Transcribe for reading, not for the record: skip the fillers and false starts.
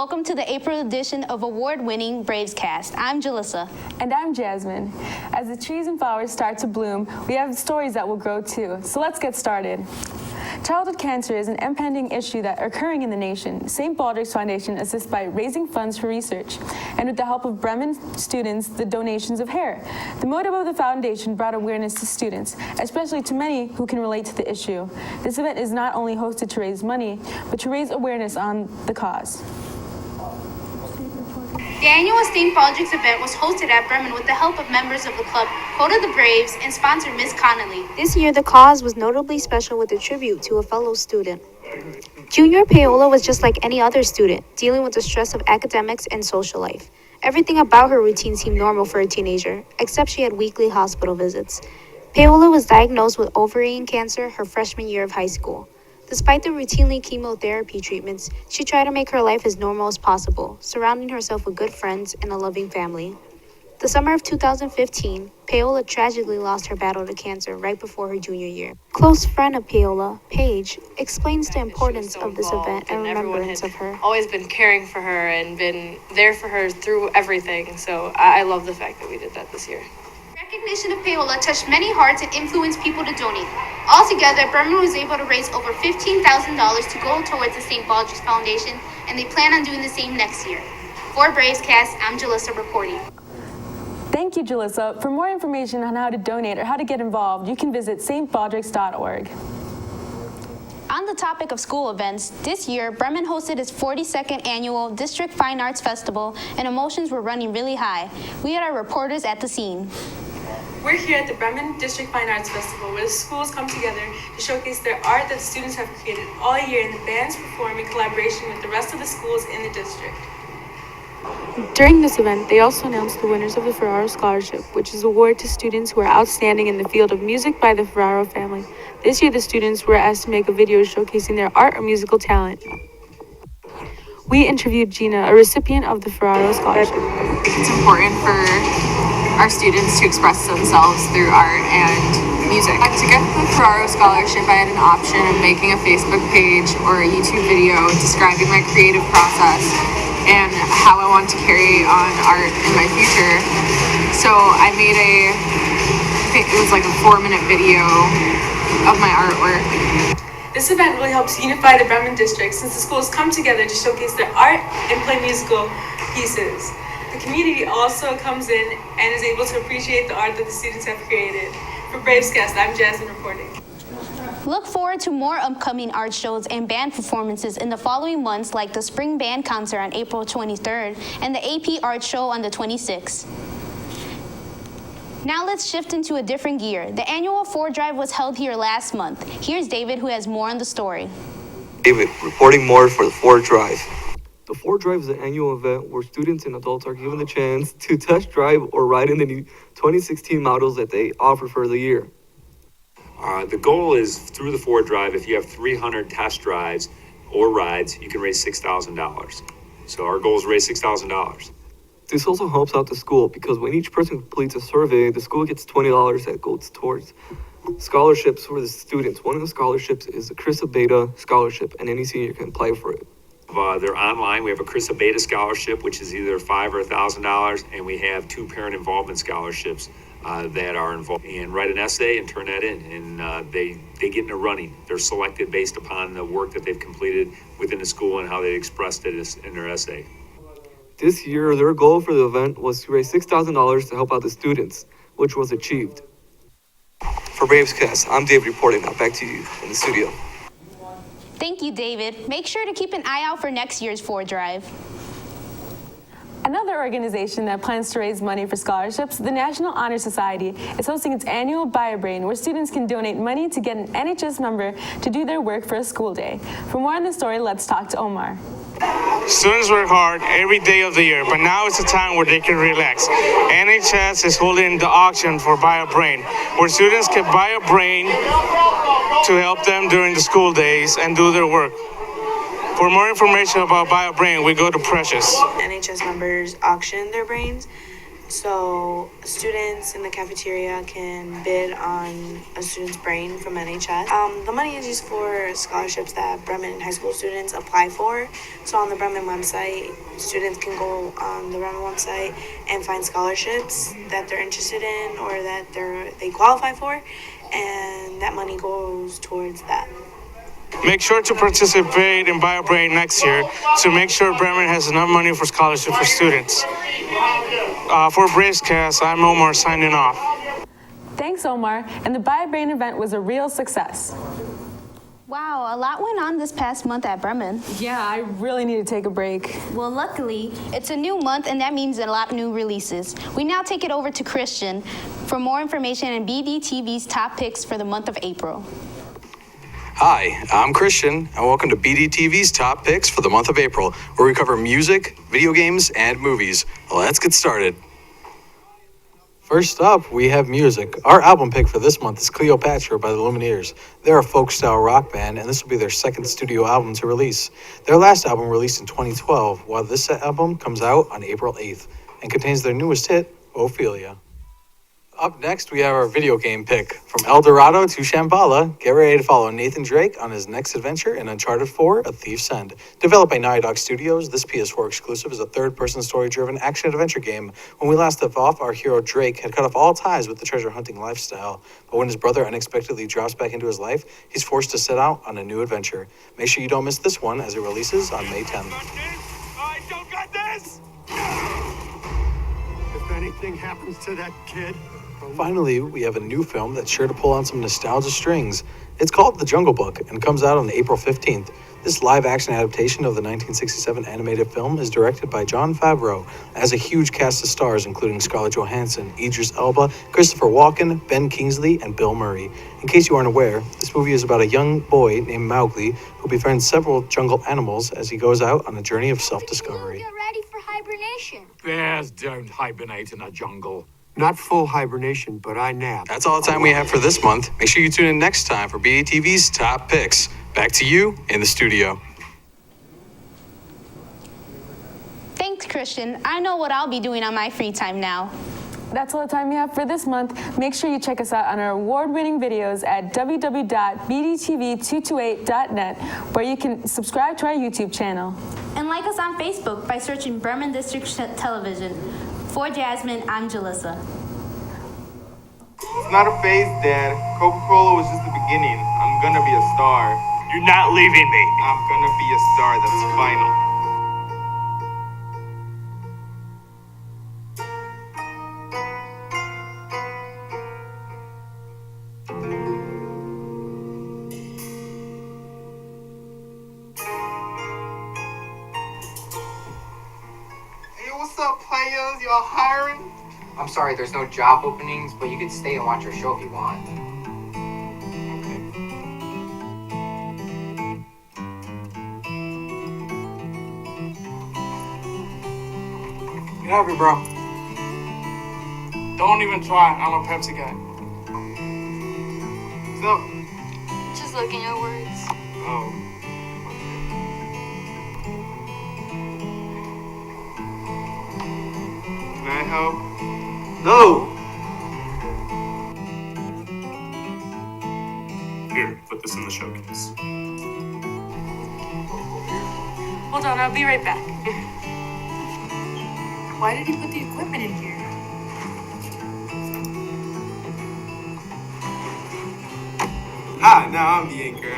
welcome to the April edition of award-winning Bravescast. I'm Jalissa. And I'm Jasmine. As the trees and flowers start to bloom, we have stories that will grow too. So let's get started. Childhood cancer is an impending issue that occurring in the nation. St. Baldricks Foundation assists by raising funds for research, and with the help of Bremen students, the donations of hair. The motive of the foundation brought awareness to students, especially to many who can relate to the issue. This event is not only hosted to raise money, but to raise awareness on the cause. The annual St. Baldricks event was hosted at Bremen with the help of members of the club, Coda the Braves, and sponsor Ms. Connolly. This year, the cause was notably special with a tribute to a fellow student. Junior Paola was just like any other student, dealing with the stress of academics and social life. Everything about her routine seemed normal for a teenager, except she had weekly hospital visits. Paola was diagnosed with ovarian cancer her freshman year of high school. Despite the routinely chemotherapy treatments, she tried to make her life as normal as possible, surrounding herself with good friends and a loving family. The summer of 2015, Paola tragically lost her battle to cancer right before her junior year. Close friend of Paola, Paige, explains the importance of this event and remembrance of her. Always been caring for her and been there for her through everything, so I love the fact that we did that this year. Recognition of Paola touched many hearts and influenced people to donate. Altogether, Bremen was able to raise over $15,000 to go towards the St. Baldricks Foundation, and they plan on doing the same next year. For Bravescast, I'm Jalissa reporting. Thank you, Jalissa. For more information on how to donate or how to get involved, you can visit stbaldricks.org. On the topic of school events, this year, Bremen hosted its 42nd annual District Fine Arts Festival, and emotions were running really high. We had our reporters at the scene. We're here at the Bremen District Fine Arts Festival, where the schools come together to showcase their art that the students have created all year, and the bands perform in collaboration with the rest of the schools in the district. During this event, they also announced the winners of the Ferraro Scholarship, which is awarded to students who are outstanding in the field of music by the Ferraro family. This year, the students were asked to make a video showcasing their art or musical talent. We interviewed Gina, a recipient of the Ferraro Scholarship. It's important for our students to express themselves through art and music. To get the Ferraro Scholarship, I had an option of making a Facebook page or a YouTube video describing my creative process and how I want to carry on art in my future. So I made I think it was like a 4-minute video of my artwork. This event really helps unify the Bremen district since the schools come together to showcase their art and play musical pieces. The community also comes in and is able to appreciate the art that the students have created. For Bravescast, I'm Jasmine reporting. Look forward to more upcoming art shows and band performances in the following months, like the Spring Band Concert on April 23rd and the AP Art Show on the 26th. Now let's shift into a different gear. The annual Ford Drive was held here last month. Here's David, who has more on the story. David, reporting more for the Ford Drive. The Ford Drive is an annual event where students and adults are given the chance to test drive or ride in the new 2016 models that they offer for the year. The goal is through the Ford Drive, if you have 300 test drives or rides, you can raise $6,000. So our goal is to raise $6,000. This also helps out the school because when each person completes a survey, the school gets $20 that goes towards scholarships for the students. One of the scholarships is the Chrisa Beta Scholarship, and any senior can apply for it. They're online. We have a Chrisa Beta Scholarship, which is either $5,000 or $1,000, and we have 2 parent involvement scholarships that are involved. And write an essay and turn that in, and they get in the running. They're selected based upon the work that they've completed within the school and how they expressed it in their essay. This year, their goal for the event was to raise $6,000 to help out the students, which was achieved. For Bravescast, I'm Dave reporting. Now back to you in the studio. Thank you, David. Make sure to keep an eye out for next year's Ford Drive. Another organization that plans to raise money for scholarships, the National Honor Society, is hosting its annual Buy-A-Brain, where students can donate money to get an NHS member to do their work for a school day. For more on the story, let's talk to Omar. Students work hard every day of the year, but now it's a time where they can relax. NHS is holding the auction for Buy a Brain, where students can buy a brain to help them during the school days and do their work. For more information about Buy a Brain, we go to Precious. NHS members auction their brains So students in the cafeteria can bid on a student's brain from NHS. The money is used for scholarships that Bremen High School students apply for. So on the Bremen website, students can go on the Bremen website and find scholarships that they're interested in or that they qualify for, and that money goes towards that. Make sure to participate in BioBrain next year to make sure Bremen has enough money for scholarship for students. For Bravescast, I'm Omar signing off. Thanks, Omar, and the BioBrain event was a real success. Wow, a lot went on this past month at Bremen. Yeah, I really need to take a break. Well, luckily, it's a new month, and that means a lot of new releases. We now take it over to Christian for more information and BDTV's top picks for the month of April. Hi, I'm Christian, and welcome to BDTV's Top Picks for the month of April, where we cover music, video games, and movies. Let's get started. First up, we have music. Our album pick for this month is Cleopatra by the Lumineers. They're a folk-style rock band, and this will be their second studio album to release. Their last album released in 2012, while this album comes out on April 8th and contains their newest hit, Ophelia. Up next, we have our video game pick. From El Dorado to Shambhala, get ready to follow Nathan Drake on his next adventure in Uncharted 4, A Thief's End. Developed by Naughty Dog Studios, this PS4 exclusive is a third-person story-driven action-adventure game. When we last left off, our hero Drake had cut off all ties with the treasure-hunting lifestyle. But when his brother unexpectedly drops back into his life, he's forced to set out on a new adventure. Make sure you don't miss this one as it releases on May 10th. I don't got this! If anything happens to that kid... Finally, we have a new film that's sure to pull on some nostalgia strings. It's called The Jungle Book and comes out on April 15th. This live-action adaptation of the 1967 animated film is directed by Jon Favreau and has a huge cast of stars including Scarlett Johansson, Idris Elba, Christopher Walken, Ben Kingsley, and Bill Murray. In case you aren't aware, this movie is about a young boy named Mowgli who befriends several jungle animals as he goes out on a journey of self-discovery. Get ready for hibernation. Bears don't hibernate in a jungle. Not full hibernation, but I nap. That's all the time we have for this month. Make sure you tune in next time for BATV's Top Picks. Back to you in the studio. Thanks, Christian. I know what I'll be doing on my free time now. That's all the time we have for this month. Make sure you check us out on our award-winning videos at www.bdtv228.net, where you can subscribe to our YouTube channel. And like us on Facebook by searching Bremen District Television. For Jasmine, I'm Jalissa. It's not a phase, Dad. Coca-Cola was just the beginning. I'm gonna be a star. You're not leaving me. I'm gonna be a star that's final. Hey, what's up, players? Y'all hiring? I'm sorry, there's no job openings, but you could stay and watch our show if you want. Get out of here, bro. Don't even try. I'm a Pepsi guy. What's up? Just looking at words. Oh. Can I help? No! Here, put this in the showcase. Hold on, I'll be right back. Why did he put the equipment in here? Hi, now I'm the anchor.